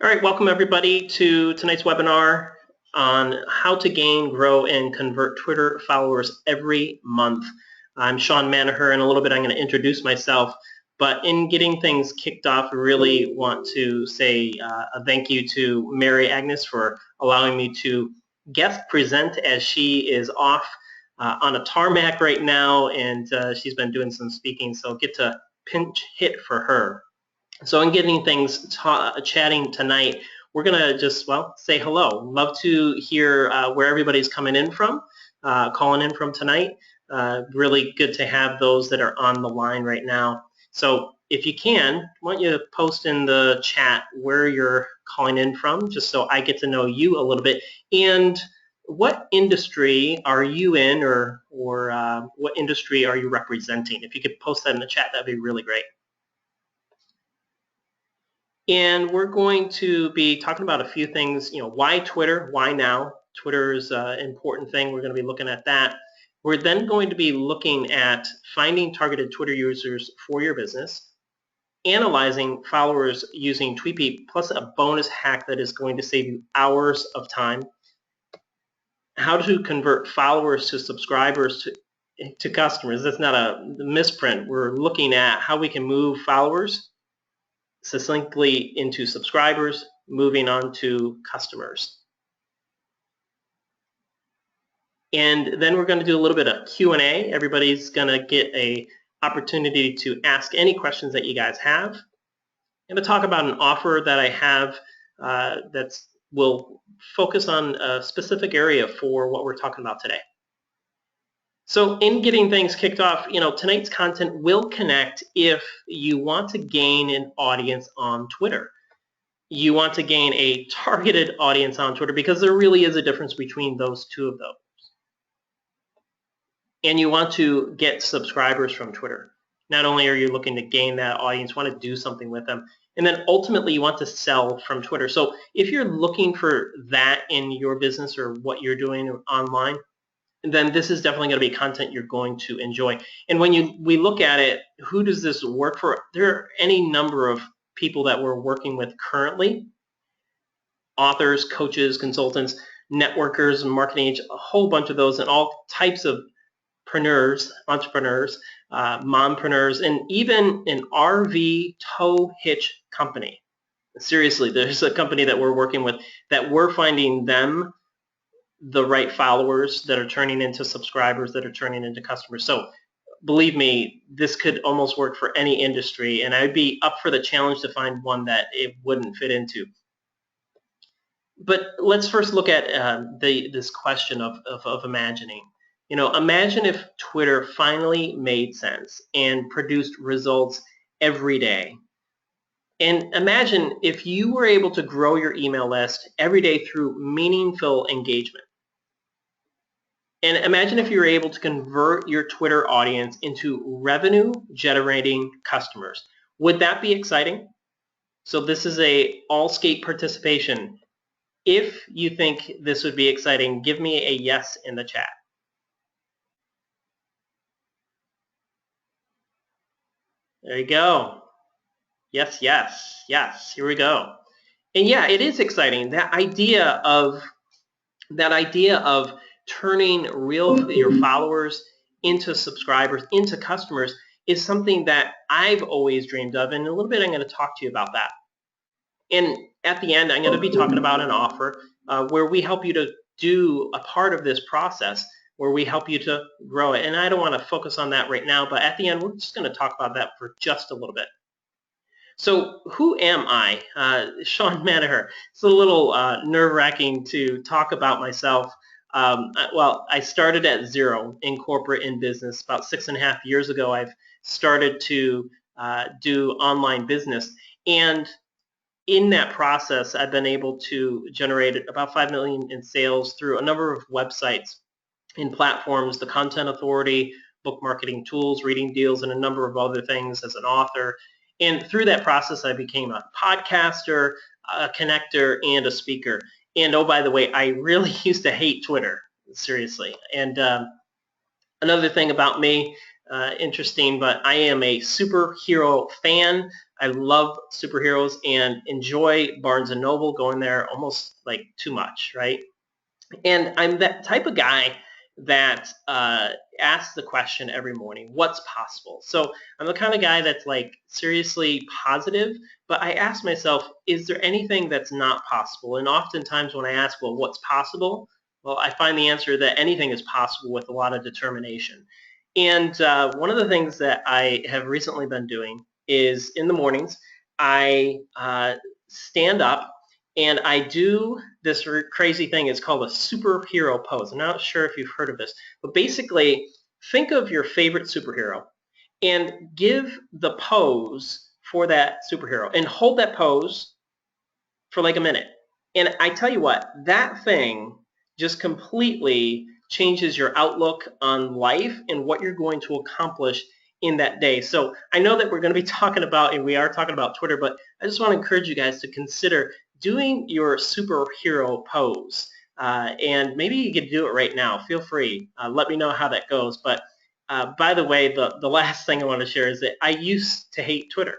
All right, welcome everybody to tonight's webinar on how to gain, grow, and convert Twitter followers every month. I'm Shawn Manaher. In a little bit I'm going to introduce myself, but in getting things kicked off, I really want to say a thank you to Mary Agnes for allowing me to guest present as she is off on a tarmac right now, and she's been doing some speaking, so get to pinch hit for her. So in getting things chatting tonight, we're going to just, well, say hello. Love to hear where everybody's coming in from, calling in from tonight. Really good to have those that are on the line right now. So if you can, why don't you post in the chat where you're calling in from, just so I get to know you a little bit. And what industry are you in, or what industry are you representing? If you could post that in the chat, that'd be really great. And we're going to be talking about a few things, why Twitter, why now? Twitter is an important thing. We're going to be looking at that. We're then going to be looking at finding targeted Twitter users for your business, analyzing followers using Tweepi, plus a bonus hack that is going to save you hours of time, how to convert followers to subscribers to customers. That's not a misprint. We're looking at how we can move followers succinctly into subscribers, moving on to customers. And then we're going to do a little bit of Q&A. Everybody's going to get an opportunity to ask any questions that you guys have. I'm going to talk about an offer that I have that will focus on a specific area for what we're talking about today. So in getting things kicked off, tonight's content will connect if you want to gain an audience on Twitter. You want to gain a targeted audience on Twitter, because there really is a difference between those two of those. And you want to get subscribers from Twitter. Not only are you looking to gain that audience, you want to do something with them. And then ultimately you want to sell from Twitter. So if you're looking for that in your business or what you're doing online, then this is definitely going to be content you're going to enjoy. And when we look at it, who does this work for? There are any number of people that we're working with currently: authors, coaches, consultants, networkers, marketing, a whole bunch of those, and all types of entrepreneurs, mompreneurs, and even an RV tow hitch company. Seriously, there's a company that we're working with that we're finding them the right followers that are turning into subscribers, that are turning into customers. So believe me, this could almost work for any industry, and I'd be up for the challenge to find one that it wouldn't fit into. But let's first look at this question of imagining. Imagine if Twitter finally made sense and produced results every day. And imagine if you were able to grow your email list every day through meaningful engagement. And imagine if you were able to convert your Twitter audience into revenue-generating customers. Would that be exciting? So this is a all-skate participation. If you think this would be exciting, give me a yes in the chat. There you go. Yes, yes, yes. Here we go. And yeah, it is exciting. That idea of turning your followers into subscribers, into customers, is something that I've always dreamed of. And in a little bit, I'm going to talk to you about that. And at the end, I'm going to be talking about an offer where we help you to do a part of this process, where we help you to grow it. And I don't want to focus on that right now, but at the end, we're just going to talk about that for just a little bit. So who am I? Shawn Manaher. It's a little nerve-wracking to talk about myself. Well, I started at zero in corporate and business. About 6.5 years ago, I've started to do online business. And in that process, I've been able to generate about $5 million in sales through a number of websites and platforms: the Content Authority, book marketing tools, reading deals, and a number of other things as an author. And through that process, I became a podcaster, a connector, and a speaker. And oh, by the way, I really used to hate Twitter, seriously. And another thing about me, interesting, but I am a superhero fan. I love superheroes and enjoy Barnes & Noble, going there almost like too much, right? And I'm that type of guy that asks the question every morning, what's possible? So I'm the kind of guy that's like seriously positive, but I ask myself, is there anything that's not possible? And oftentimes when I ask, well, what's possible? Well, I find the answer that anything is possible with a lot of determination. And one of the things that I have recently been doing is in the mornings, I stand up and I do this crazy thing. It's called a superhero pose. I'm not sure if you've heard of this, but basically think of your favorite superhero and give the pose for that superhero and hold that pose for like a minute. And I tell you what, that thing just completely changes your outlook on life and what you're going to accomplish in that day. So I know that we're going to be talking about, and we are talking about Twitter, but I just want to encourage you guys to consider doing your superhero pose. And maybe you could do it right now. Feel free. Let me know how that goes. But by the way, the last thing I want to share is that I used to hate Twitter.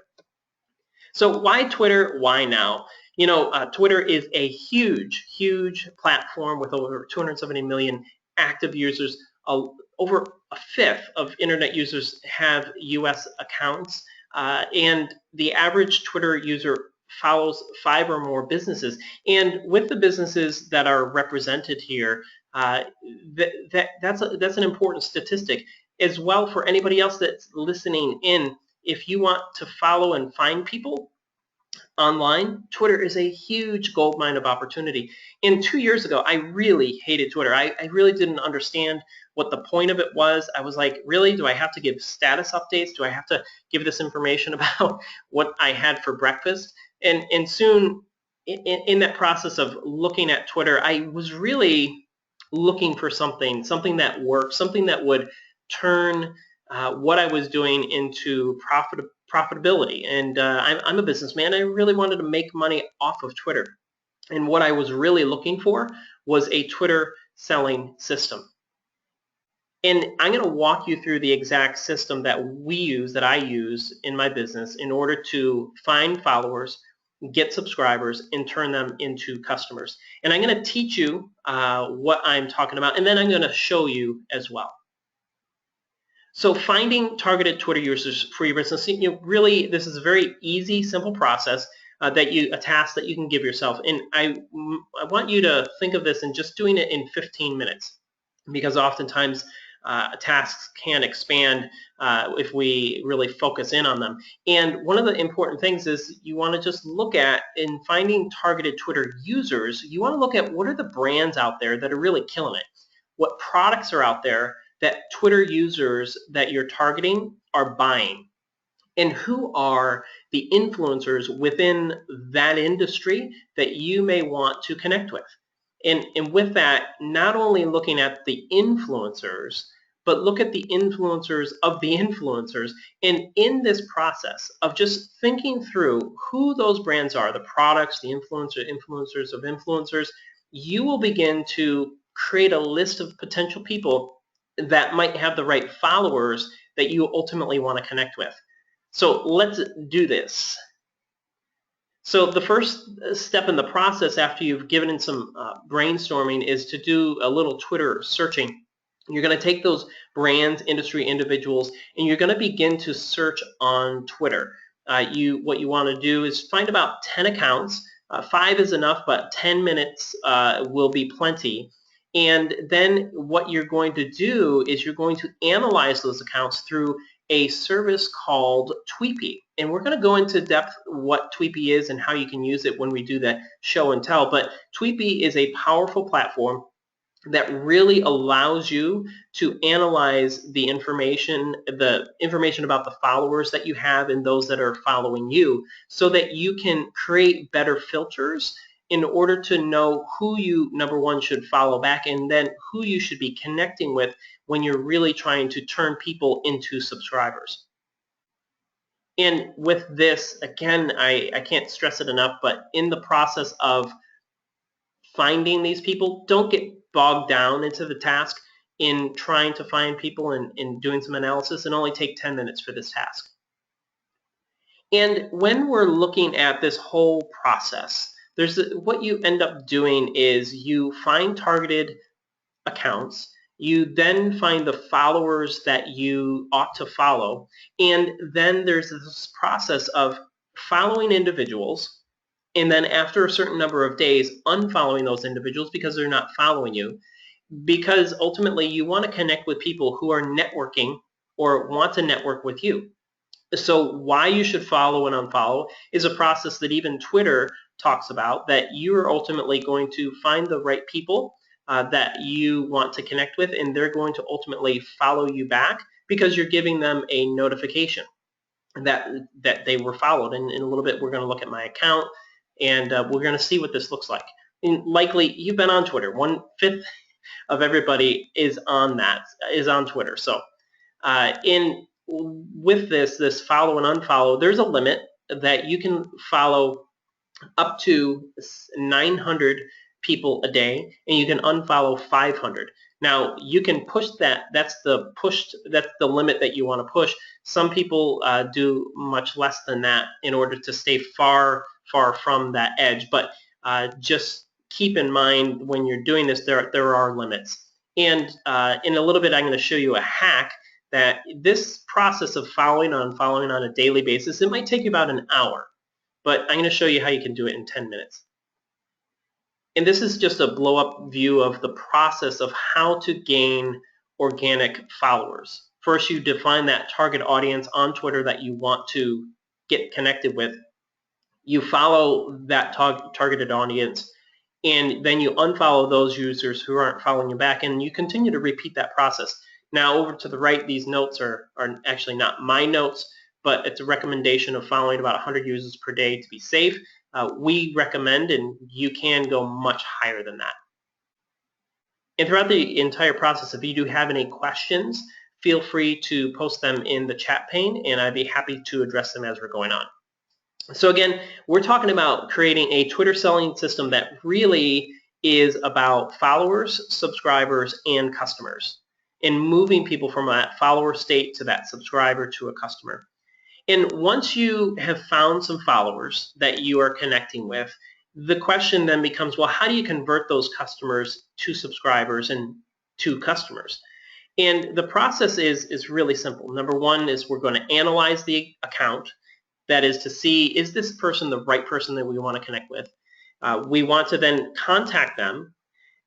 So why Twitter? Why now? You know, Twitter is a huge, huge platform with over 270 million active users. Over a fifth of internet users have U.S. accounts, and the average Twitter user follows 5 or more businesses. And with the businesses that are represented here, that's an important statistic as well for anybody else that's listening in. If you want to follow and find people online, Twitter is a huge goldmine of opportunity. And 2 years ago, I really hated Twitter. I really didn't understand what the point of it was. I was like, really? Do I have to give status updates? Do I have to give this information about what I had for breakfast? And soon, in that process of looking at Twitter, I was really looking for something that worked, something that would turn what I was doing into profitability. And I'm a businessman. I really wanted to make money off of Twitter. And what I was really looking for was a Twitter selling system. And I'm going to walk you through the exact system that I use in my business in order to find followers, get subscribers, and turn them into customers. And I'm going to teach you what I'm talking about, and then I'm going to show you as well. So finding targeted Twitter users for your business, really, this is a very easy, simple process a task that you can give yourself. And I want you to think of this and just doing it in 15 minutes, because oftentimes tasks can expand if we really focus in on them. And one of the important things is you want to just look at, in finding targeted Twitter users, you want to look at what are the brands out there that are really killing it. What products are out there that Twitter users that you're targeting are buying, and who are the influencers within that industry that you may want to connect with. And with that, not only looking at the influencers, but look at the influencers of the influencers. And in this process of just thinking through who those brands are, the products, the influencers of influencers, you will begin to create a list of potential people that might have the right followers that you ultimately want to connect with. So let's do this. So the first step in the process after you've given in some brainstorming is to do a little Twitter searching. You're going to take those brands, industry, individuals, and you're going to begin to search on Twitter. What you want to do is find about 10 accounts. 5 is enough, but 10 minutes will be plenty. And then what you're going to do is you're going to analyze those accounts through a service called Tweepi. And we're going to go into depth what Tweepi is and how you can use it when we do the show and tell. But Tweepi is a powerful platform that really allows you to analyze the information about the followers that you have and those that are following you, so that you can create better filters in order to know who you, number one, should follow back, and then who you should be connecting with when you're really trying to turn people into subscribers. And with this, again, I can't stress it enough, but in the process of finding these people, don't get bogged down into the task. in trying to find people and doing some analysis and only take 10 minutes for this task. And when we're looking at this whole process, what you end up doing is you find targeted accounts, you then find the followers that you ought to follow, and then there's this process of following individuals, and then after a certain number of days unfollowing those individuals because they're not following you, because ultimately you want to connect with people who are networking or want to network with you. So why you should follow and unfollow is a process that even Twitter talks about, that you are ultimately going to find the right people that you want to connect with, and they're going to ultimately follow you back because you're giving them a notification that they were followed. And in a little bit, we're going to look at my account, and we're going to see what this looks like. And likely, you've been on Twitter. 1/5 of everybody is on Twitter. So with this follow and unfollow, there's a limit that you can follow up to 900 people a day, and you can unfollow 500. Now you can push that. That's the limit that you want to push. Some people do much less than that in order to stay far from that edge. But just keep in mind when you're doing this, there are limits. And in a little bit, I'm going to show you a hack that this process of following and unfollowing on a daily basis, it might take you about an hour, but I'm going to show you how you can do it in 10 minutes. And this is just a blow-up view of the process of how to gain organic followers. First, you define that target audience on Twitter that you want to get connected with. You follow that targeted audience, and then you unfollow those users who aren't following you back, and you continue to repeat that process. Now over to the right, these notes are actually not my notes, but it's a recommendation of following about 100 users per day to be safe. We recommend, and you can go much higher than that. And throughout the entire process, if you do have any questions, feel free to post them in the chat pane, and I'd be happy to address them as we're going on. So again, we're talking about creating a Twitter selling system that really is about followers, subscribers, and customers, and moving people from that follower state to that subscriber to a customer. And once you have found some followers that you are connecting with, the question then becomes, well, how do you convert those customers to subscribers and to customers? And the process is really simple. Number one is we're going to analyze the account. That is to see, is this person the right person that we want to connect with? We want to then contact them.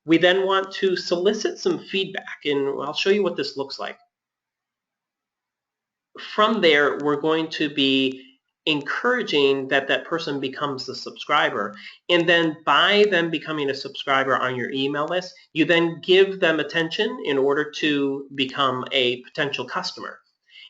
We then want to solicit some feedback, and I'll show you what this looks like. From there, we're going to be encouraging that person becomes the subscriber, and then by them becoming a subscriber on your email list, you then give them attention in order to become a potential customer.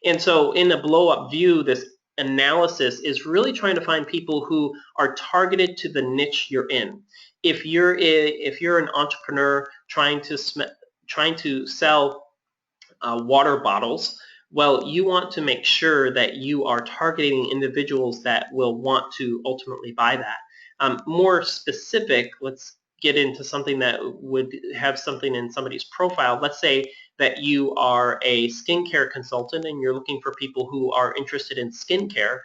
And so in a blow-up view, this analysis is really trying to find people who are targeted to the niche you're in. If you're an entrepreneur trying to sell water bottles, well, you want to make sure that you are targeting individuals that will want to ultimately buy that. More specific, let's get into something that would have something in somebody's profile. Let's say that you are a skincare consultant and you're looking for people who are interested in skincare.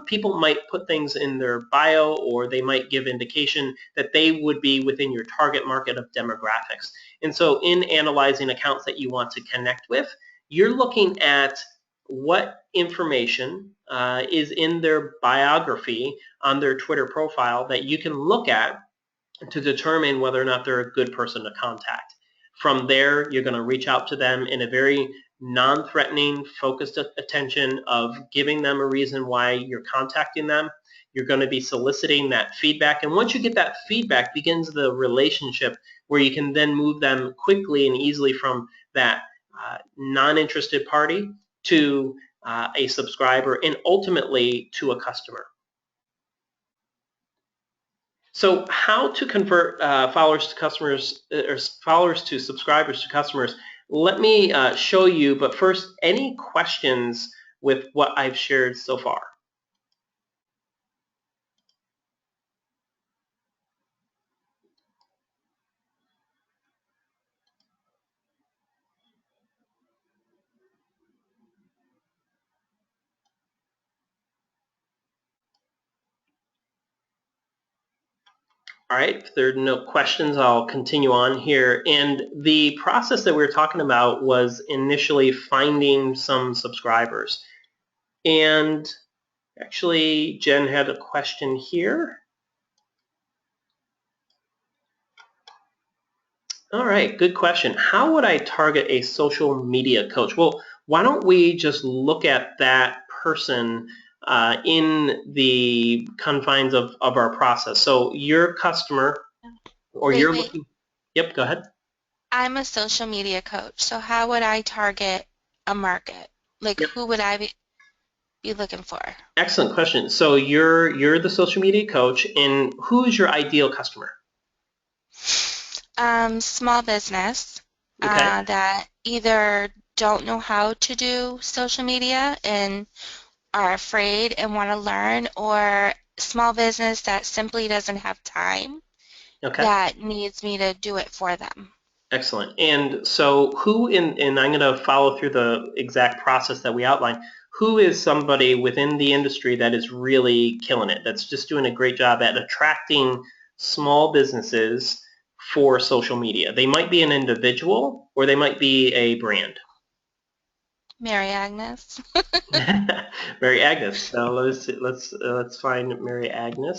People might put things in their bio, or they might give indication that they would be within your target market of demographics. And so in analyzing accounts that you want to connect with, you're looking at what information is in their biography on their Twitter profile that you can look at to determine whether or not they're a good person to contact. From there, you're going to reach out to them in a very non-threatening, focused attention of giving them a reason why you're contacting them. You're going to be soliciting that feedback, and once you get that feedback, begins the relationship where you can then move them quickly and easily from that non-interested party to a subscriber, and ultimately to a customer. So how to convert followers to customers, or followers to subscribers to customers? Let me show you, but first, any questions with what I've shared so far? All right, if there are no questions, I'll continue on here. And the process that we were talking about was initially finding some subscribers. And actually, Jen had a question here. All right, good question. How would I target a social media coach? Well, why don't we just look at that person in the confines of our process. So your customer, or you're Wait. looking, yep, go ahead. I'm a social media coach, so how would I target a market? Like, Yep. who would I be looking for? Excellent question. So you're the social media coach, and who is your ideal customer? Small business Okay. that either don't know how to do social media and are afraid and want to learn, or small business that simply doesn't have time Okay. that needs me to do it for them. Excellent. And so who and I'm going to follow through the exact process that we outlined. Who is somebody within the industry that is really killing it, that's just doing a great job at attracting small businesses for social media? They might be an individual or they might be a brand. Mary Agnes. Mary Agnes. So let's find Mary Agnes.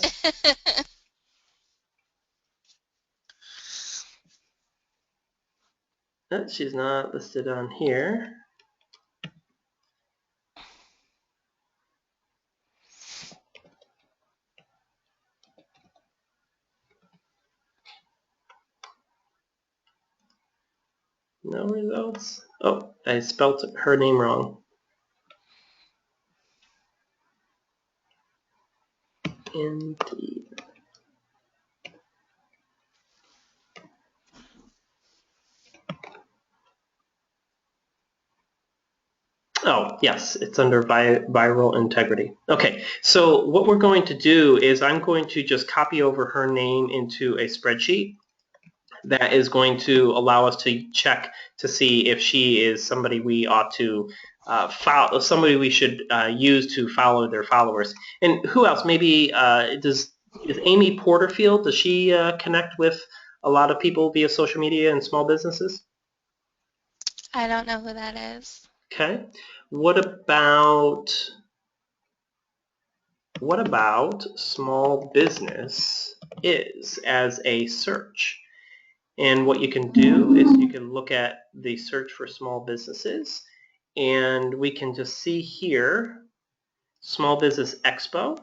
She's not listed on here. No results. Oh, I spelled her name wrong. Indeed. Oh, yes, it's under viral integrity. Okay, so what we're going to do is I'm going to just copy over her name into a spreadsheet that is going to allow us to check to see if she is somebody we ought to follow, somebody we should use to follow their followers. And who else? Maybe is Amy Porterfield, does she connect with a lot of people via social media and small businesses? I don't know who that is. Okay. What about small business is as a search? And what you can do is you can look at the search for small businesses, and we can just see here, Small Business Expo.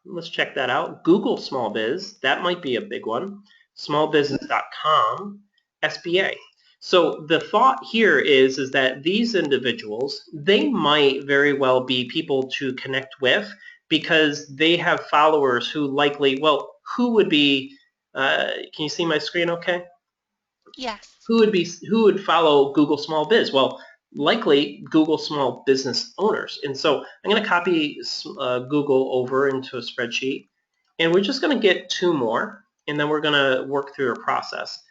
Let's check that out. Google Small Biz, that might be a big one. Smallbusiness.com, SBA. So the thought here is that these individuals, they might very well be people to connect with because they have followers who likely, well, who would be, can you see my screen okay? Yes. Who would follow Google Small Biz? Well, likely Google Small Business owners. And so I'm going to copy Google over into a spreadsheet, and we're just going to get two more, and then we're going to work through a process.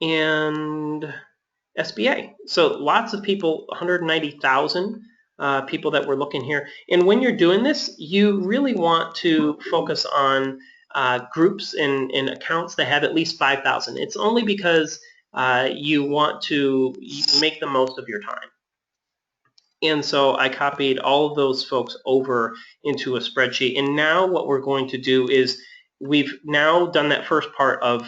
And SBA. So lots of people, 190,000 people that we're looking here. And when you're doing this, you really want to focus on groups and accounts that have at least 5,000. It's only because you want to make the most of your time. And so I copied all of those folks over into a spreadsheet. And now what we're going to do is we've now done that first part of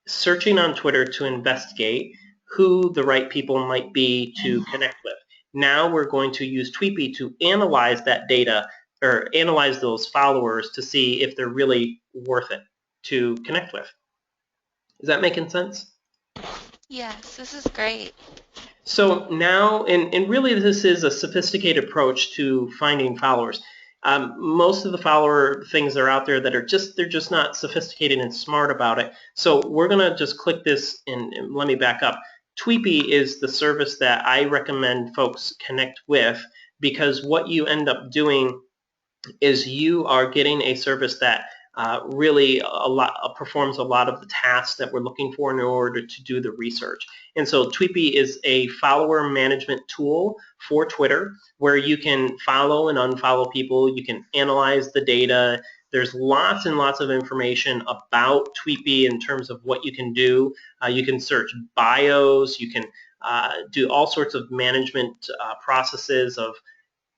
searching on Twitter to investigate who the right people might be to connect with. Now we're going to use Tweepi to analyze that data or analyze those followers to see if they're really worth it to connect with. Is that making sense? Yes, this is great. So now, and really this is a sophisticated approach to finding followers. Most of the follower things that are out there that are they're just not sophisticated and smart about it. So we're gonna just click this and let me back up. Tweepi is the service that I recommend folks connect with because what you end up doing is you are getting a service that really performs a lot of the tasks that we're looking for in order to do the research. And so Tweepi is a follower management tool for Twitter where you can follow and unfollow people. You can analyze the data. There's lots and lots of information about Tweepi in terms of what you can do. You can search bios. You can do all sorts of management processes of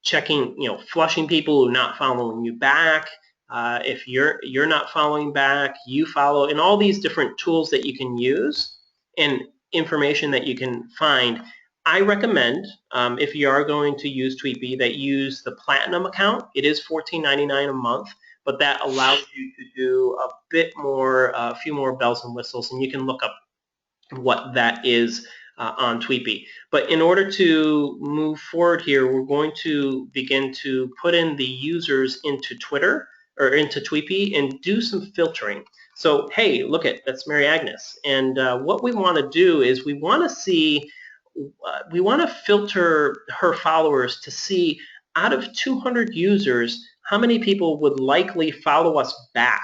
checking, flushing people who are not following you back. If you're not following back, you follow, and all these different tools that you can use and information that you can find. I recommend, if you are going to use Tweepi, that you use the Platinum account. It is $14.99 a month, but that allows you to do a bit more, a few more bells and whistles, and you can look up what that is on Tweepi. But in order to move forward here, we're going to begin to put in the users into Twitter or into Tweepi and do some filtering. So, hey, look that's Mary Agnes. And what we want to do is we want to see, we want to filter her followers to see out of 200 users, how many people would likely follow us back.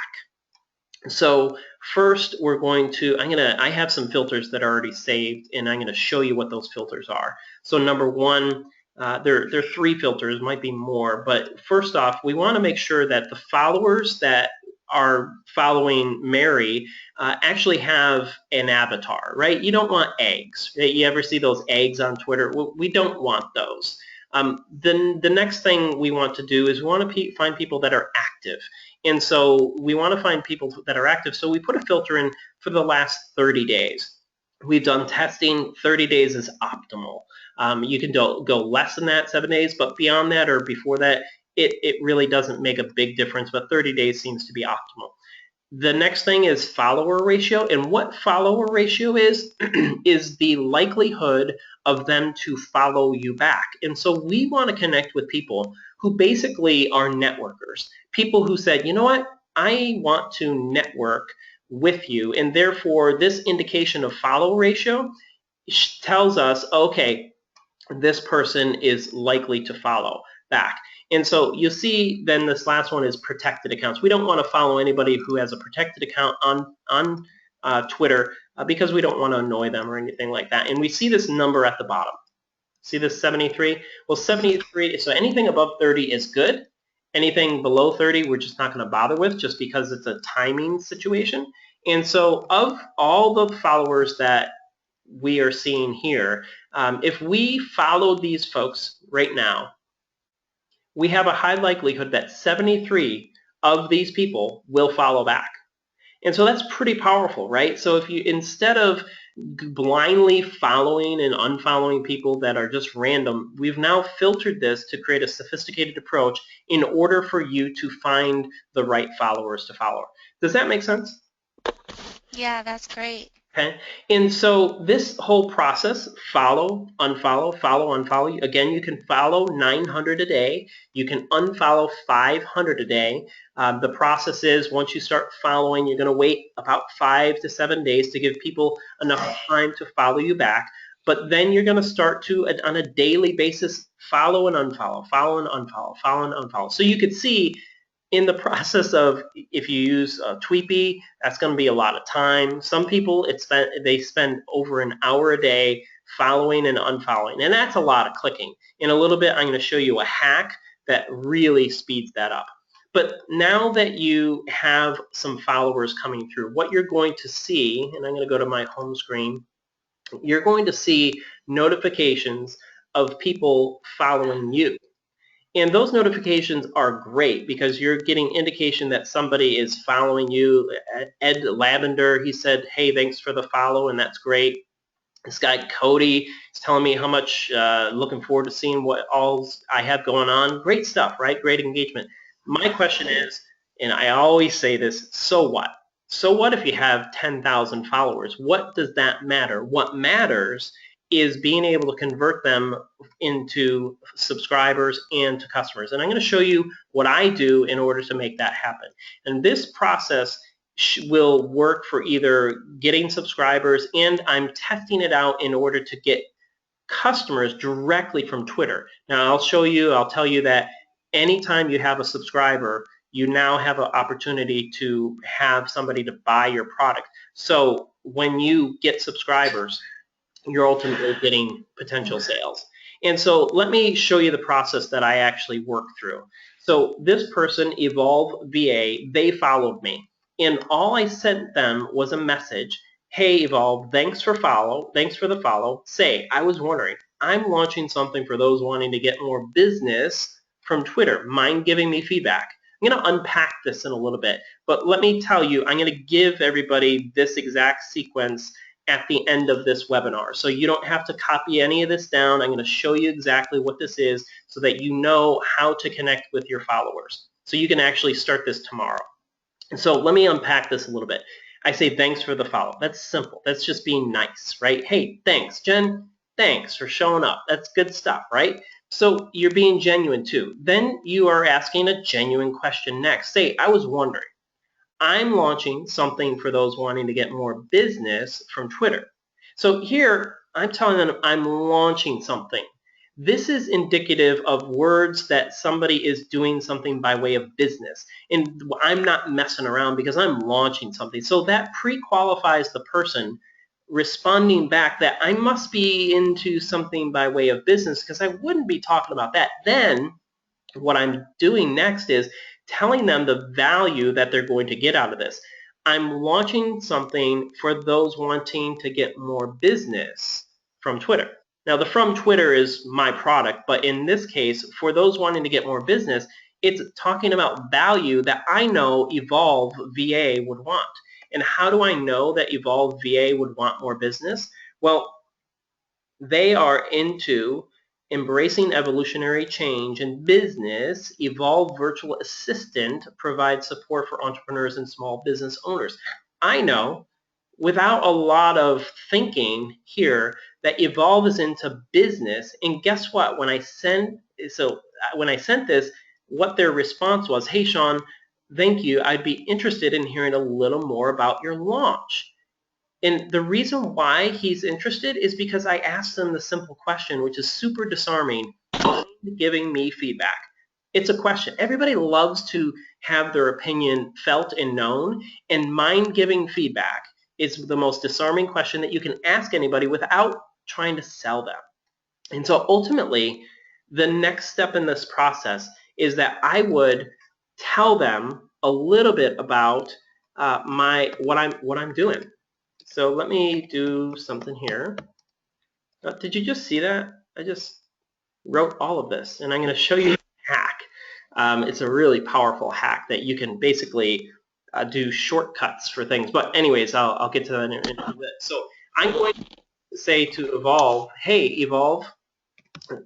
So first we're going to, I have some filters that are already saved, and I'm going to show you what those filters are. So number one, there are 3 filters, might be more, but first off, we want to make sure that the followers that are following Mary actually have an avatar, right? You don't want eggs. You ever see those eggs on Twitter? We don't want those. Then the next thing we want to do is we want to find people that are active. And so we want to find people that are active. So we put a filter in for the last 30 days. We've done testing. 30 days is optimal. You can go less than that, 7 days, but beyond that or before that, it really doesn't make a big difference, but 30 days seems to be optimal. The next thing is follower ratio, and what follower ratio is is the likelihood of them to follow you back. And so we want to connect with people who basically are networkers, people who said, you know what, I want to network with you, and therefore this indication of follow ratio tells us, okay, this person is likely to follow back. And so you'll see then this last one is protected accounts. We don't want to follow anybody who has a protected account on Twitter because we don't want to annoy them or anything like that. And we see this number at the bottom. See this 73? Well, 73, so anything above 30 is good. Anything below 30 we're just not going to bother with just because it's a timing situation. And so of all the followers that we are seeing here, if we follow these folks right now, we have a high likelihood that 73 of these people will follow back. And so that's pretty powerful, right? So if you, instead of blindly following and unfollowing people that are just random, we've now filtered this to create a sophisticated approach in order for you to find the right followers to follow. Does that make sense? Yeah, that's great. Okay, and so this whole process, follow, unfollow, follow, unfollow, again, you can follow 900 a day. You can unfollow 500 a day. The process is once you start following, you're going to wait about 5 to 7 days to give people enough time to follow you back. But then you're going to start to, on a daily basis, follow and unfollow, follow and unfollow, follow and unfollow. So you could see in the process of, if you use Tweepi, that's going to be a lot of time. Some people, they spend over an hour a day following and unfollowing, and that's a lot of clicking. In a little bit, I'm going to show you a hack that really speeds that up. But now that you have some followers coming through, what you're going to see, and I'm going to go to my home screen, you're going to see notifications of people following you. And those notifications are great because you're getting indication that somebody is following you. Ed Lavender, he said, hey, thanks for the follow, and that's great. This guy Cody is telling me how much, looking forward to seeing what all I have going on. Great stuff, right? Great engagement. My question is, and I always say this, so what? So what if you have 10,000 followers? What does that matter? What matters is being able to convert them into subscribers and to customers. And I'm going to show you what I do in order to make that happen. And this process will work for either getting subscribers, and I'm testing it out in order to get customers directly from Twitter. Now I'll tell you that anytime you have a subscriber, you now have an opportunity to have somebody to buy your product. So when you get subscribers, you're ultimately getting potential sales. And so let me show you the process that I actually work through. So this person, Evolve VA, they followed me. And all I sent them was a message. Hey, Evolve, thanks for the follow. Say, I was wondering, I'm launching something for those wanting to get more business from Twitter. Mind giving me feedback? I'm going to unpack this in a little bit, but let me tell you, I'm going to give everybody this exact sequence at the end of this webinar. So you don't have to copy any of this down. I'm going to show you exactly what this is so that you know how to connect with your followers. So you can actually start this tomorrow. And so let me unpack this a little bit. I say thanks for the follow. That's simple. That's just being nice, right? Hey, thanks, Jen. Thanks for showing up. That's good stuff, right? So you're being genuine too. Then you are asking a genuine question next. Say, I was wondering, I'm launching something for those wanting to get more business from Twitter. So here, I'm telling them I'm launching something. This is indicative of words that somebody is doing something by way of business. And I'm not messing around because I'm launching something. So that pre-qualifies the person responding back that I must be into something by way of business because I wouldn't be talking about that. Then what I'm doing next is telling them the value that they're going to get out of this. I'm launching something for those wanting to get more business from Twitter. Now, the from Twitter is my product, but in this case, for those wanting to get more business, it's talking about value that I know Evolve VA would want. And how do I know that Evolve VA would want more business? Well, they are into embracing evolutionary change in business. Evolve Virtual Assistant provides support for entrepreneurs and small business owners. I know without a lot of thinking here that Evolve is into business, and guess what? When I sent this, what their response was, hey Shawn, thank you. I'd be interested in hearing a little more about your launch. And the reason why he's interested is because I asked him the simple question, which is super disarming, giving me feedback. It's a question. Everybody loves to have their opinion felt and known, and mind-giving feedback is the most disarming question that you can ask anybody without trying to sell them. And so ultimately, the next step in this process is that I would tell them a little bit about what I'm doing. So let me do something here. Did you just see that? I just wrote all of this, and I'm going to show you a hack. It's a really powerful hack that you can basically do shortcuts for things. But anyways, I'll get to that in a bit. So I'm going to say to Evolve, hey, Evolve,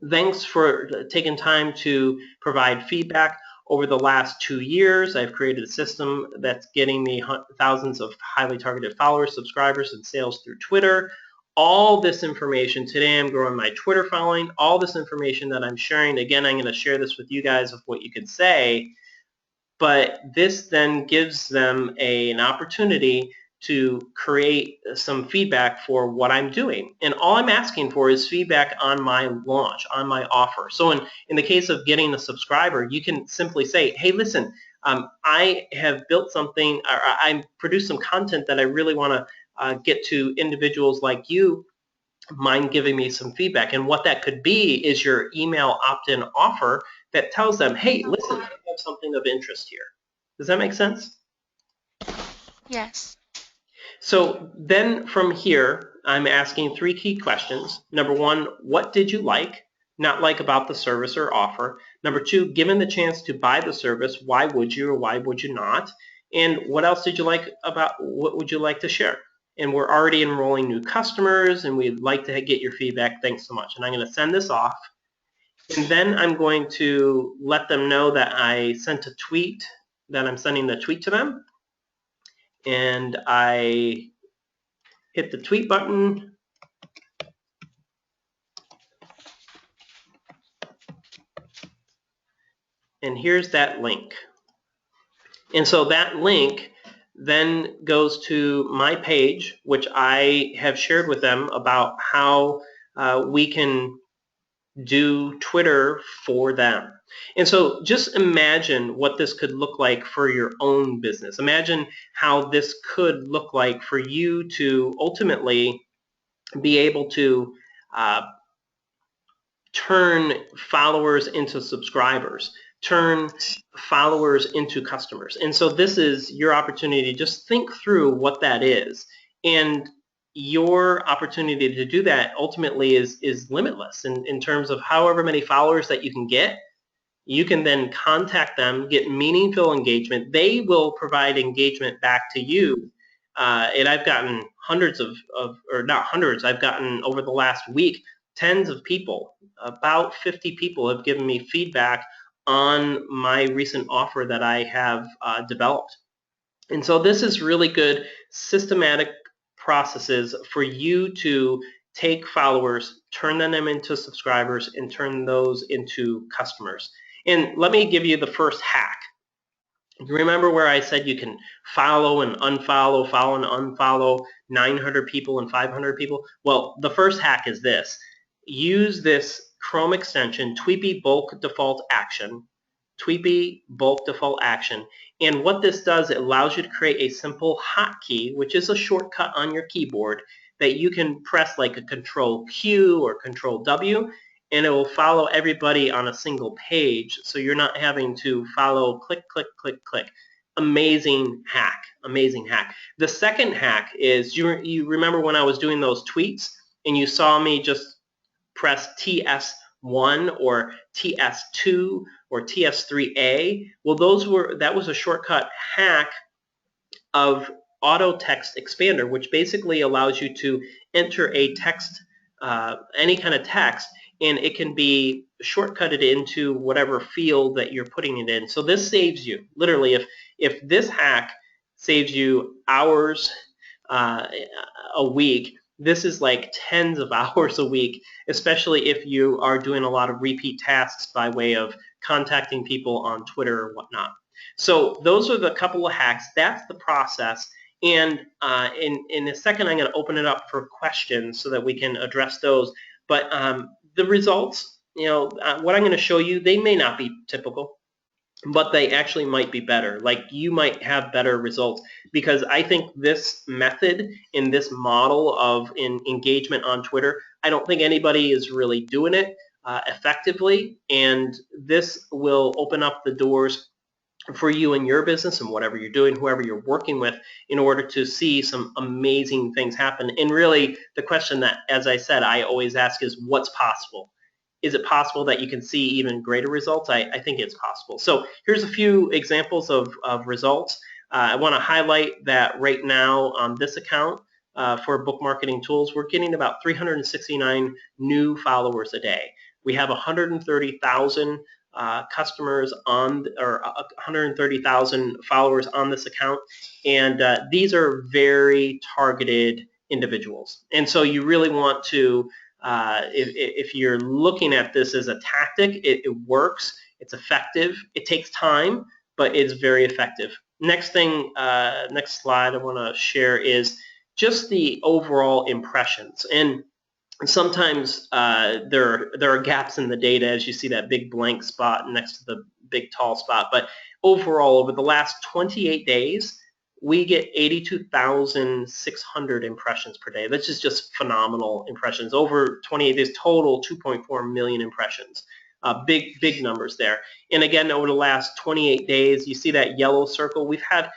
thanks for taking time to provide feedback. Over the last 2 years, I've created a system that's getting me thousands of highly targeted followers, subscribers, and sales through Twitter. All this information, today I'm growing my Twitter following, all this information that I'm sharing, again, I'm going to share this with you guys of what you can say, but this then gives them an opportunity to create some feedback for what I'm doing. And all I'm asking for is feedback on my launch, on my offer. So in the case of getting a subscriber, you can simply say, hey, listen, I have built something, or I produced some content that I really want to get to individuals like you. Mind giving me some feedback? And what that could be is your email opt-in offer that tells them, hey, listen, I have something of interest here. Does that make sense? Yes. So then from here, I'm asking 3 key questions. Number 1, what did you like? Not like about the service or offer. Number 2, given the chance to buy the service, why would you or why would you not? And what else did you like about, what would you like to share? And we're already enrolling new customers, and we'd like to get your feedback. Thanks so much. And I'm going to send this off. And then I'm going to let them know that I sent a tweet, that I'm sending the tweet to them. And I hit the tweet button. And here's that link. And so that link then goes to my page, which I have shared with them about how we can do Twitter for them. And so just imagine what this could look like for your own business. Imagine how this could look like for you to ultimately be able to uh, turn followers into subscribers, turn followers into customers. And so this is your opportunity to just think through what that is. And your opportunity to do that ultimately is limitless in terms of however many followers that you can get. You can then contact them, get meaningful engagement. They will provide engagement back to you. And I've gotten hundreds or not hundreds, I've gotten over the last week, tens of people, about 50 people have given me feedback on my recent offer that I have developed. And so this is really good systematic processes for you to take followers, turn them into subscribers, and turn those into customers. And let me give you the first hack. Remember where I said you can follow and unfollow, follow and unfollow 900 people and 500 people? Well, the first hack is this. Use this Chrome extension, Tweepi Bulk Default Action, Tweepi Bulk Default Action. And what this does, it allows you to create a simple hotkey, which is a shortcut on your keyboard that you can press like a Control Q or Control W, and it will follow everybody on a single page, so you're not having to follow click, click, click, click. Amazing hack, amazing hack. The second hack is, you remember when I was doing those tweets and you saw me just press TS1 or TS2 or TS3A? Well, that was a shortcut hack of Auto Text Expander, which basically allows you to enter a text, any kind of text, and it can be shortcutted into whatever field that you're putting it in. So this saves you, literally, if this hack saves you hours a week, this is like tens of hours a week, especially if you are doing a lot of repeat tasks by way of contacting people on Twitter or whatnot. So those are the couple of hacks. That's the process. And in a second, I'm going to open it up for questions so that we can address those. But the results, what I'm going to show you, they may not be typical, but they actually might be better. Like, you might have better results, because I think this method in this model of engagement on Twitter, I don't think anybody is really doing it effectively, and this will open up the doors for you and your business and whatever you're doing, whoever you're working with, in order to see some amazing things happen. And really, the question that, as I said, I always ask is, what's possible? Is it possible that you can see even greater results? I think it's possible. So here's a few examples of results. I want to highlight that right now on this account for Book Marketing Tools, we're getting about 369 new followers a day. We have 130,000 customers on, or 130,000 followers on this account, and these are very targeted individuals. And so you really want to, if you're looking at this as a tactic, it works, it's effective, it takes time, but it's very effective. Next thing, next slide I want to share is just the overall impressions. And sometimes there are gaps in the data, as you see that big blank spot next to the big tall spot. But overall, over the last 28 days, we get 82,600 impressions per day. That's just phenomenal impressions. Over 28 days total, 2.4 million impressions. Big numbers there. And again, over the last 28 days, you see that yellow circle. We've had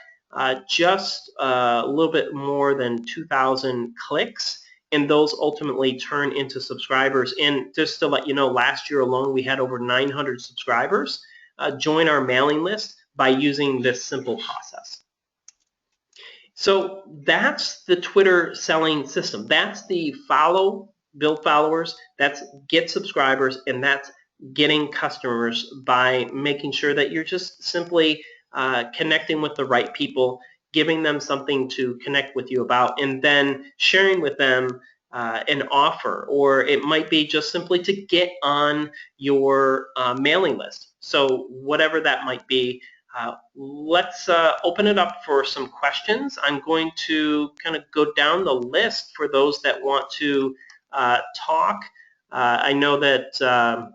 just a little bit more than 2,000 clicks, and those ultimately turn into subscribers. And just to let you know, last year alone, we had over 900 subscribers join our mailing list by using this simple process. So that's the Twitter selling system. That's the follow, build followers, that's get subscribers, and that's getting customers by making sure that you're just simply connecting with the right people, giving them something to connect with you about, and then sharing with them an offer, or it might be just simply to get on your mailing list. So whatever that might be, let's open it up for some questions. I'm going to kind of go down the list for those that want to talk I know that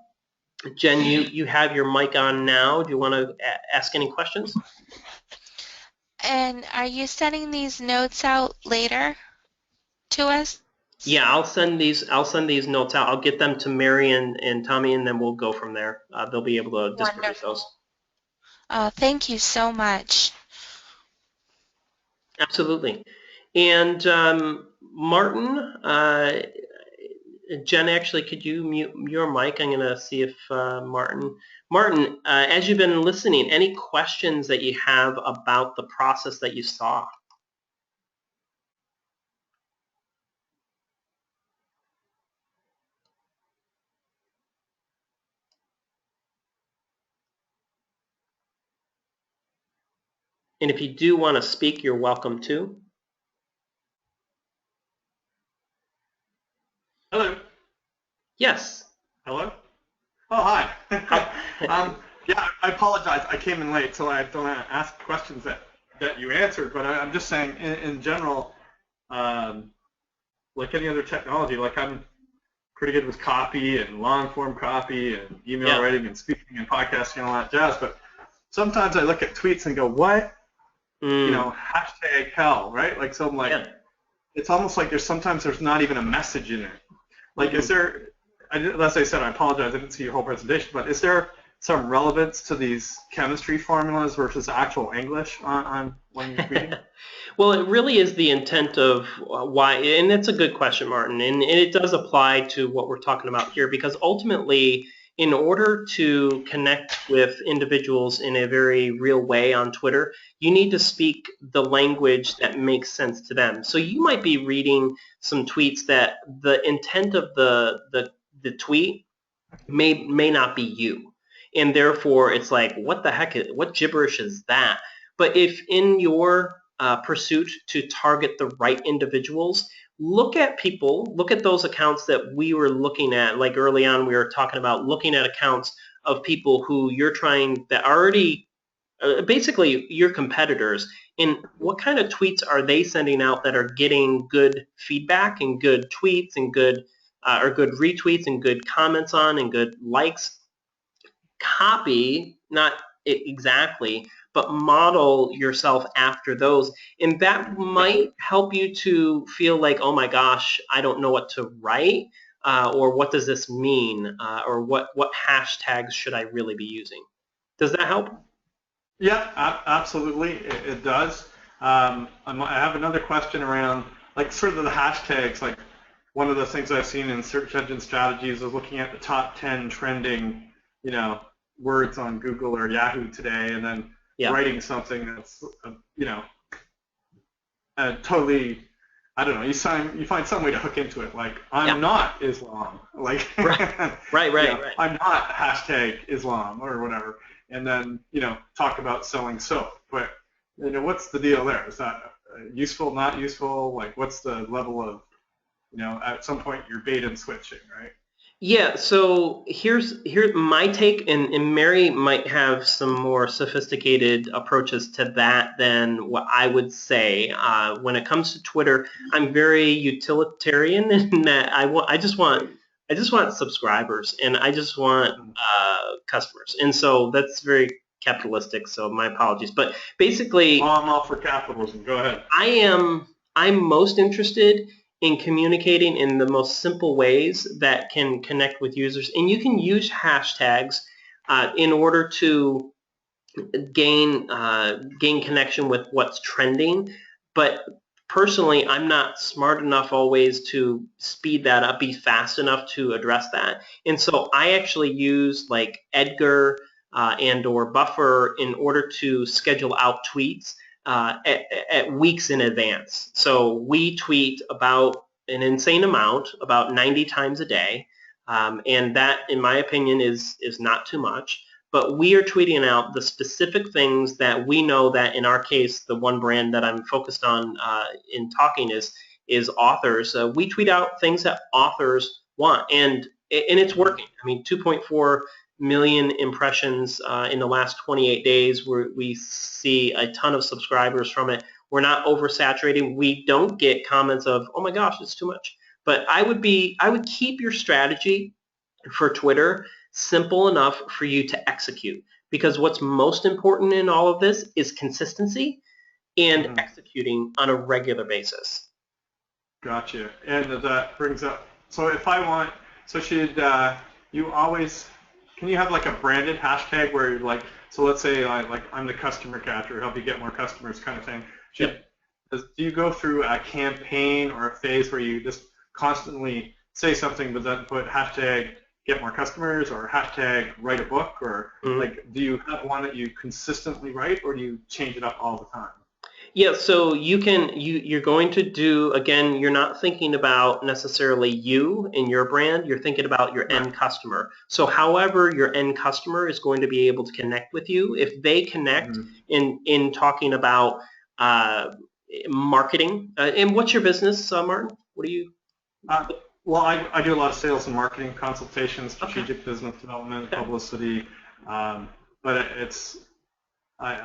Jen, you have your mic on now. Do you want to ask any questions? And are you sending these notes out later to us? Yeah, I'll send these notes out. I'll get them to Mary and Tommy, and then we'll go from there. They'll be able to distribute those. Wonderful. Thank you so much. Absolutely. And Martin, Jen, actually, could you mute your mic? I'm going to see if Martin, as you've been listening, any questions that you have about the process that you saw? And if you do want to speak, you're welcome to. Hello. Yes. Hello. Oh, hi. Yeah, I apologize. I came in late, so I don't want to ask questions that you answered. But I'm just saying, in general, like any other technology, like I'm pretty good with copy and long-form copy and email writing and speaking and podcasting and all that jazz. But sometimes I look at tweets and go, what? You know, hashtag hell, right? Like, so I'm like, it's almost like there's not even a message in it. Like, is there, as I said, I apologize, I didn't see your whole presentation, but is there some relevance to these chemistry formulas versus actual English on when you're reading? Well, it really is the intent of why, and it's a good question, Martin, and it does apply to what we're talking about here, because ultimately, in order to connect with individuals in a very real way on Twitter, you need to speak the language that makes sense to them. So you might be reading some tweets that the intent of the tweet may not be you. And therefore, it's like, what the heck, what gibberish is that? But if in your pursuit to target the right individuals, look at those accounts that we were looking at, like early on we were talking about looking at accounts of people who you're trying, that already, basically your competitors, and what kind of tweets are they sending out that are getting good feedback and good tweets and good or good retweets and good comments on and good likes. Copy, not exactly, but model yourself after those. And that might help you to feel like, oh my gosh, I don't know what to write, or what does this mean, or what hashtags should I really be using? Does that help? Yeah, absolutely, it does. I have another question around, like, sort of the hashtags. Like, one of the things I've seen in search engine strategies is looking at the top 10 trending, you know, words on Google or Yahoo today, and then writing something that's, you know, totally, I don't know. You find some way to hook into it, like, I'm not Islam, like, right. I'm not hashtag Islam or whatever, and then, you know, talk about selling soap. But, you know, what's the deal there? Is that useful, not useful? Like, what's the level of, you know, at some point you're bait and switching, right? Yeah, so here's my take, and Mary might have some more sophisticated approaches to that than what I would say. When it comes to Twitter, I'm very utilitarian in that I just want subscribers, and I just want customers, and so that's very capitalistic. So my apologies, but basically, I'm all for capitalism. Go ahead. I'm most interested in communicating in the most simple ways that can connect with users. And you can use hashtags in order to gain connection with what's trending. But personally, I'm not smart enough always to speed that up, be fast enough to address that. And so I actually use like Edgar and or Buffer in order to schedule out tweets at weeks in advance. So we tweet about an insane amount, about 90 times a day, and that, in my opinion, is not too much. But we are tweeting out the specific things that we know that, in our case, the one brand that I'm focused on in talking is authors. We tweet out things that authors want, and it's working. I mean, 2.4 million impressions in the last 28 days. We see a ton of subscribers from it. We're not oversaturating. We don't get comments of, oh my gosh, it's too much. But I would keep your strategy for Twitter simple enough for you to execute, because what's most important in all of this is consistency and executing on a regular basis. Gotcha. And that brings up, so if I want, so should you always, can you have like a branded hashtag where you're like, so let's say like I'm the customer catcher, help you get more customers kind of thing. Do you go through a campaign or a phase where you just constantly say something but then put hashtag get more customers or hashtag write a book, or like do you have one that you consistently write, or do you change it up all the time? Yeah, so you're going to do, again, you're not thinking about necessarily you and your brand, you're thinking about your end customer. So however your end customer is going to be able to connect with you, if they connect in talking about marketing, and what's your business, Martin? What do you? Well, I do a lot of sales and marketing consultations, strategic business development, publicity, but it's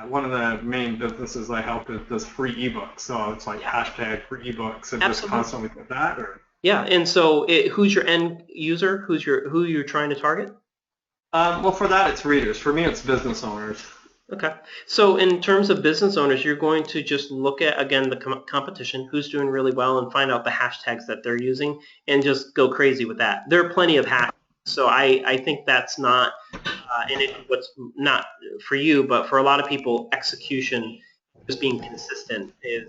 one of the main businesses I help is does free ebooks, so it's like hashtag free ebooks and just constantly put that. Or yeah, and so who's your end user? Who you're trying to target? Well, for that it's readers. For me, it's business owners. Okay. So in terms of business owners, you're going to just look at, again, the competition, who's doing really well, and find out the hashtags that they're using, and just go crazy with that. There are plenty of hashtags, so I think that's not, and what's not for you, but for a lot of people, execution, just being consistent is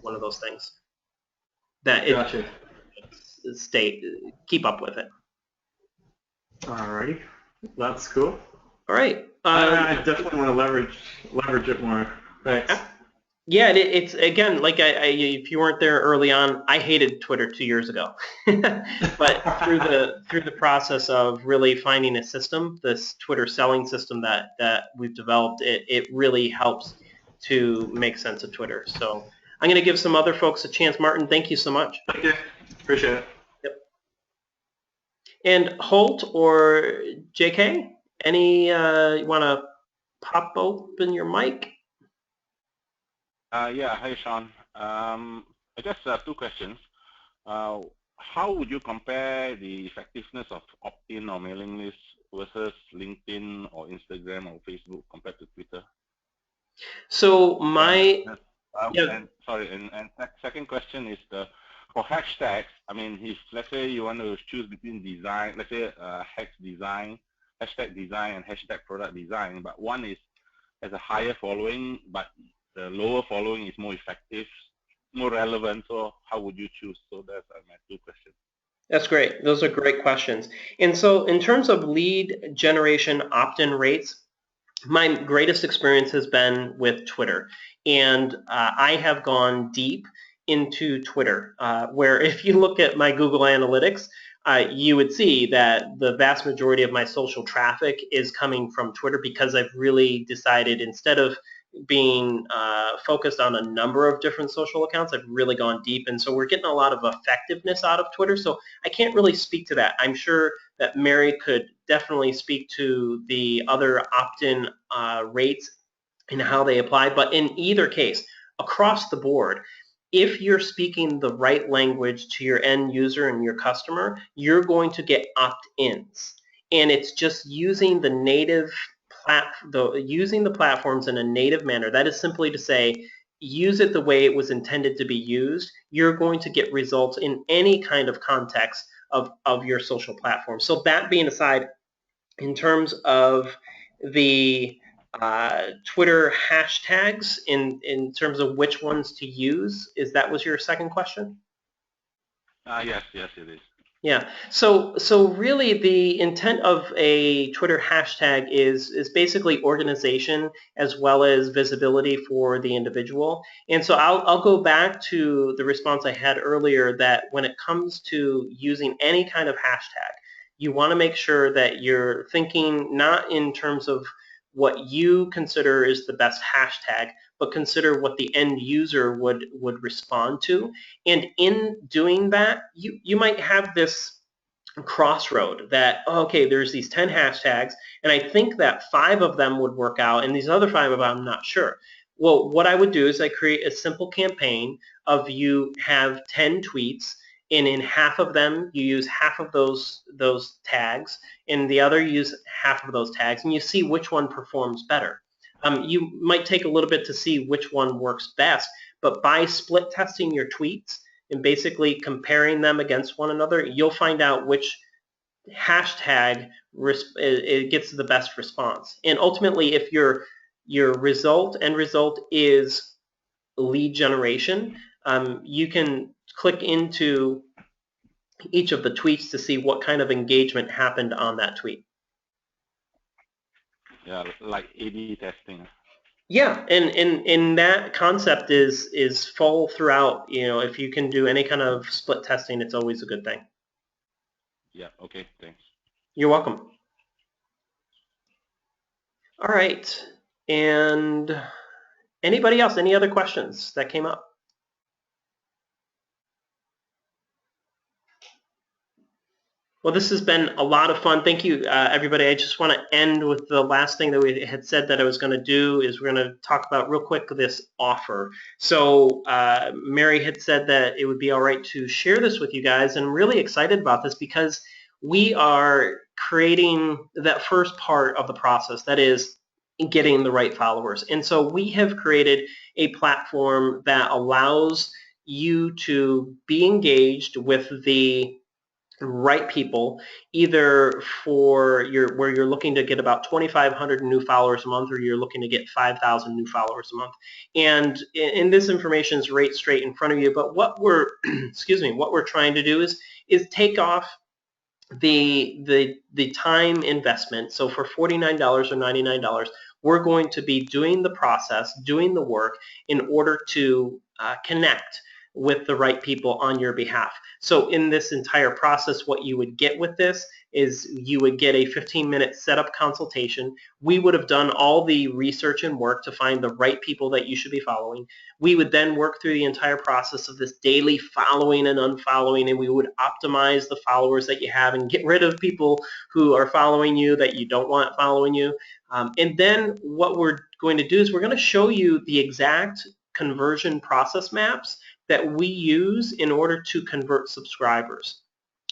one of those things that keep up with it. Alrighty, that's cool. All right. I definitely want to leverage it more. Thanks. Yeah, it's again, like if you weren't there early on, I hated Twitter 2 years ago, but through the process of really finding a system, this Twitter selling system that we've developed, it really helps to make sense of Twitter. So I'm going to give some other folks a chance. Martin, thank you so much. Thank you. Appreciate it. Yep. And Holt or JK, you want to pop open your mic? Yeah, hi Shawn. I just have two questions. How would you compare the effectiveness of opt-in or mailing lists versus LinkedIn or Instagram or Facebook compared to Twitter? So second question is for hashtags. I mean, if let's say you want to choose between design, let's say hashtag design and hashtag product design, but one has a higher following, but the lower following is more effective, more relevant. So how would you choose? So that's my two questions. That's great. Those are great questions. And so in terms of lead generation opt-in rates, my greatest experience has been with Twitter. And I have gone deep into Twitter, where if you look at my Google Analytics, you would see that the vast majority of my social traffic is coming from Twitter, because I've really decided, instead of being focused on a number of different social accounts, I've really gone deep, and so we're getting a lot of effectiveness out of Twitter. So I can't really speak to that. I'm sure that Mary could definitely speak to the other opt-in rates and how they apply, but in either case, across the board, if you're speaking the right language to your end user and your customer, you're going to get opt-ins, and it's just using the native using the platforms in a native manner. That is simply to say, use it the way it was intended to be used. You're going to get results in any kind of context of your social platform. So that being aside, in terms of the Twitter hashtags, in terms of which ones to use, was your second question? Yes, it is. Yeah, so really the intent of a Twitter hashtag is basically organization as well as visibility for the individual. And so I'll go back to the response I had earlier, that when it comes to using any kind of hashtag, you want to make sure that you're thinking not in terms of what you consider is the best hashtag, but consider what the end user would respond to. And in doing that, you might have this crossroad that, okay, there's these 10 hashtags, and I think that 5 of them would work out, and these other 5 of them I'm not sure. Well, what I would do is I create a simple campaign of, you have 10 tweets, and in half of them you use half of those tags, and the other you use half of those tags, and you see which one performs better. You might take a little bit to see which one works best, but by split testing your tweets and basically comparing them against one another, you'll find out which hashtag it gets the best response. And ultimately, if your end result is lead generation, you can click into each of the tweets to see what kind of engagement happened on that tweet. Yeah, like A/B testing. Yeah, and that concept is full throughout. If you can do any kind of split testing, it's always a good thing. Yeah, okay, thanks. You're welcome. All right, and anybody else? Any other questions that came up? Well, this has been a lot of fun. Thank you, everybody. I just want to end with the last thing that we had said that I was going to do is we're going to talk about real quick this offer. So Mary had said that it would be all right to share this with you guys, and I'm really excited about this because we are creating that first part of the process, that is getting the right followers. And so we have created a platform that allows you to be engaged with the right people, either for where you're looking to get about 2,500 new followers a month, or you're looking to get 5,000 new followers a month. And this information is right straight in front of you. But what we're what we're trying to do is take off the time investment. So for $49 or $99, we're going to be doing the process, doing the work in order to connect with the right people on your behalf. So in this entire process, what you would get with this is you would get a 15-minute setup consultation. We would have done all the research and work to find the right people that you should be following. We would then work through the entire process of this daily following and unfollowing, and we would optimize the followers that you have and get rid of people who are following you that you don't want following you. And then what we're going to do is we're going to show you the exact conversion process maps that we use in order to convert subscribers.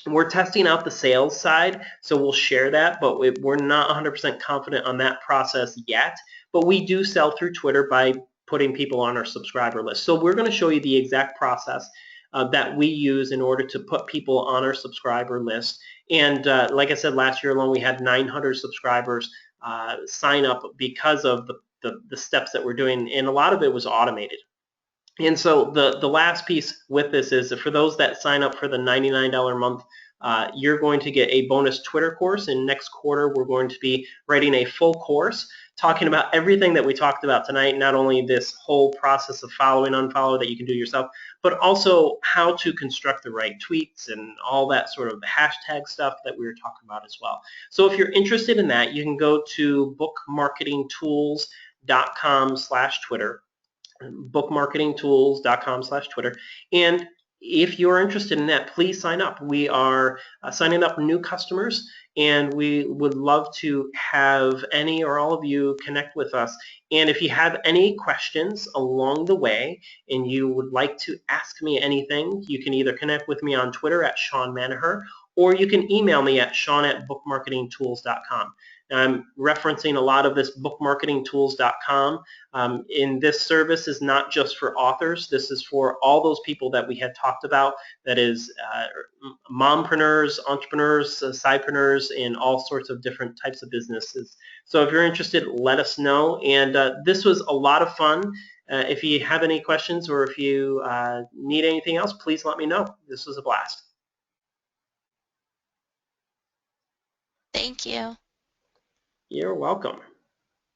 We're testing out the sales side, so we'll share that, but we're not 100% confident on that process yet. But we do sell through Twitter by putting people on our subscriber list. So we're going to show you the exact process that we use in order to put people on our subscriber list. And like I said, last year alone we had 900 subscribers sign up because of the steps that we're doing, and a lot of it was automated. And so the last piece with this is for those that sign up for the $99 a month, you're going to get a bonus Twitter course. And next quarter, we're going to be writing a full course talking about everything that we talked about tonight, not only this whole process of follow and unfollow that you can do yourself, but also how to construct the right tweets and all that sort of hashtag stuff that we were talking about as well. So if you're interested in that, you can go to bookmarketingtools.com/Twitter. bookmarketingtools.com/Twitter. And if you're interested in that, please sign up. We are signing up new customers, and we would love to have any or all of you connect with us. And if you have any questions along the way and you would like to ask me anything, you can either connect with me on Twitter at Shawn Manaher, or you can email me at Shawn@bookmarketingtools.com. I'm referencing a lot of this bookmarketingtools.com. In this service is not just for authors. This is for all those people that we had talked about, that is mompreneurs, entrepreneurs, sidepreneurs, and all sorts of different types of businesses. So if you're interested, let us know. And this was a lot of fun. If you have any questions or if you need anything else, please let me know. This was a blast. Thank you. You're welcome.